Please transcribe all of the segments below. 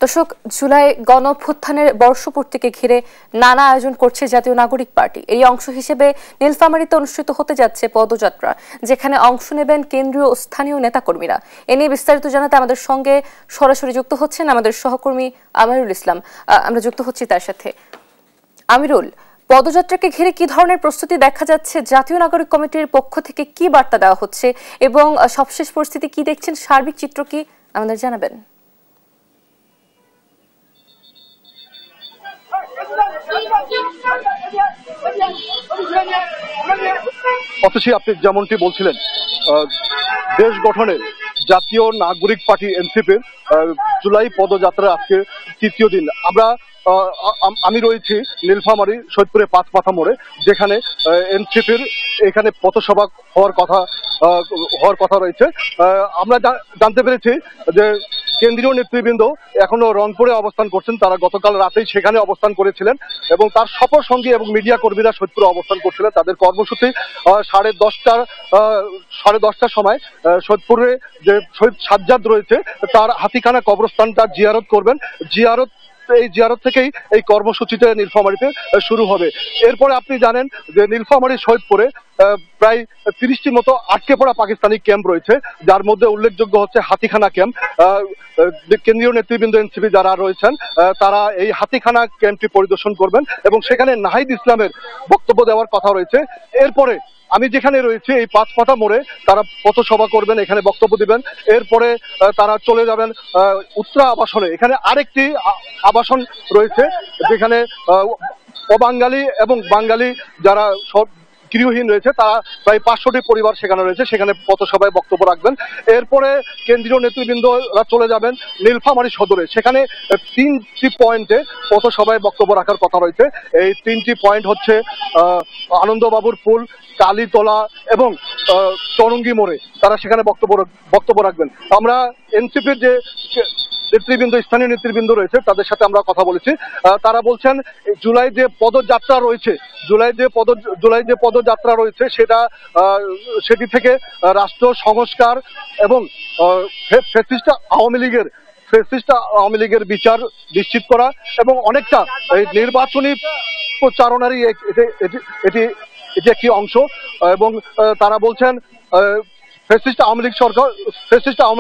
দর্শক, জুলাই গণঅভ্যুত্থানের বর্ষপূর্তিকে ঘিরে নানা আয়োজন করছে জাতীয় নাগরিক পার্টি। এই অংশ হিসেবে নীলফামারীতে অনুষ্ঠিত হতে যাচ্ছে পদযাত্রা, যেখানে অংশ নেবেন কেন্দ্রীয় ও স্থানীয় নেতাকর্মীরা। এ নিয়ে বিস্তারিত জানাতে আমাদের সঙ্গে সরাসরি যুক্ত হচ্ছেন আমাদের সহকর্মী আমিরুল ইসলাম। আমরা যুক্ত হচ্ছি তার সাথে। আমিরুল, পদযাত্রাকে ঘিরে কি ধরনের প্রস্তুতি দেখা যাচ্ছে? জাতীয় নাগরিক কমিটির পক্ষ থেকে কি বার্তা দেওয়া হচ্ছে এবং সবশেষ পরিস্থিতি কি দেখছেন, সার্বিক চিত্র কি আমাদের জানাবেন? অথচ আপনি যেমনটি বলছিলেন, দেশ গঠনে জাতীয় নাগরিক পার্টি এনসিপির জুলাই পদযাত্রা আজকে তৃতীয় দিন। আমি রয়েছি নীলফামারী সৈয়দপুরে পাঁচমাথা মোড়ে, যেখানে এনসিপির এখানে পথসভা হওয়ার কথা রয়েছে। আমরা জানতে পেরেছি যে কেন্দ্রীয় নেতৃবৃন্দ এখনো রংপুরে অবস্থান করছেন। তারা গতকাল রাতেই সেখানে অবস্থান করেছিলেন এবং তার সফর সঙ্গী এবং মিডিয়া কর্মীরা সৈয়দপুরে অবস্থান করছিলেন। তাদের কর্মসূচি 10:30টার সময় সৈয়দপুরে যে শহীদ সাজ্জাদ রয়েছে তার হাতিখানা কবরস্থানটা জিয়ারত করবেন। এই জিয়ারত থেকেই এই কর্মসূচিটা নীলফামারীতে শুরু হবে। এরপরে আপনি জানেন যে নীলফামারী সৈয়দপুরে প্রায় 30টি মতো আটকে পড়া পাকিস্তানি ক্যাম্প রয়েছে, যার মধ্যে উল্লেখযোগ্য হচ্ছে হাতিখানা ক্যাম্প। কেন্দ্রীয় নেতৃবৃন্দ এনসিপি যারা রয়েছেন তারা এই হাতিখানা ক্যাম্পটি পরিদর্শন করবেন এবং সেখানে নাহিদ ইসলামের বক্তব্য দেওয়ার কথা রয়েছে। এরপরে আমি যেখানে রয়েছি এই পাঁচমাথা মোড়ে তারা পথসভা করবেন, এখানে বক্তব্য দিবেন। এরপরে তারা চলে যাবেন উত্তরা আবাসনে। এখানে আরেকটি আবাসন রয়েছে যেখানে অবাঙালি এবং বাঙালি যারা সব গৃহহীন রয়েছে, তারা প্রায় 500টি পরিবার সেখানে রয়েছে, সেখানে পথসভায় বক্তব্য রাখবেন। এরপরে কেন্দ্রীয় নেতৃবৃন্দরা চলে যাবেন নীলফামারী সদরে। সেখানে 3টি পয়েন্টে পথসভায় বক্তব্য রাখার কথা রয়েছে। এই 3টি পয়েন্ট হচ্ছে আনন্দবাবুর ফুল, কালীতলা এবং চরঙ্গি মোড়ে তারা সেখানে বক্তব্য রাখবেন। আমরা এনসিপির যে নেতৃবৃন্দ, স্থানীয় নেতৃবৃন্দ রয়েছে তাদের সাথে আমরা কথা বলেছি। তারা বলছেন জুলাই যে পদযাত্রা রয়েছে সেটি থেকে রাষ্ট্র সংস্কার এবং ফ্যাসিস্ট আওয়ামী লীগের বিচার নিশ্চিত করা এবং অনেকটা এই নির্বাচনী প্রচারণারই এটি একটি অংশ। এবং তারা বলছেন ফ্যাসিস্ট আওয়ামী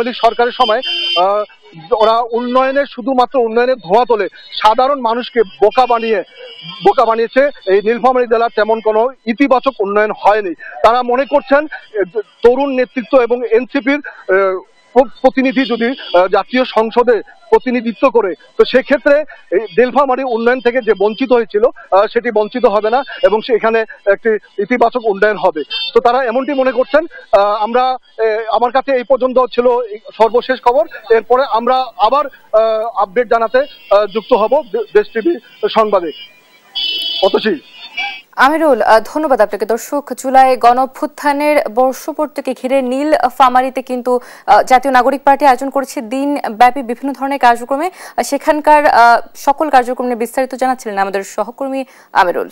লীগ সরকারের সময় ওরা শুধুমাত্র উন্নয়নের ধোঁয়া তোলে, সাধারণ মানুষকে বোকা বানিয়েছে। এই নীলফামারী জেলার তেমন কোনো ইতিবাচক উন্নয়ন হয়নি। তারা মনে করছেন তরুণ নেতৃত্ব এবং এনসিপির প্রতিনিধি যদি জাতীয় সংসদে প্রতিনিধিত্ব করে, তো সেক্ষেত্রে নীলফামারী উন্নয়ন থেকে যে বঞ্চিত হয়েছিল সেটি বঞ্চিত হবে না এবং সেখানে একটি ইতিবাচক উন্নয়ন হবে। তো তারা এমনটি মনে করছেন। আমার কাছে এই পর্যন্ত ছিল সর্বশেষ খবর। এরপরে আমরা আবার আপডেট জানাতে যুক্ত হব দেশ টিভি সংবাদে। অতসী। আমিরুল, ধন্যবাদ আপনাকে। দর্শক, জুলাই গণঅভ্যুত্থানের বর্ষপূর্তিকে ঘিরে নীলফামারীতে কিন্তু জাতীয় নাগরিক পার্টি আয়োজন করেছে দিনব্যাপী বিভিন্ন ধরনের কার্যক্রমে। সেখানকার সকল কার্যক্রমের বিস্তারিত জানাচ্ছিলেন আমাদের সহকর্মী আমিরুল।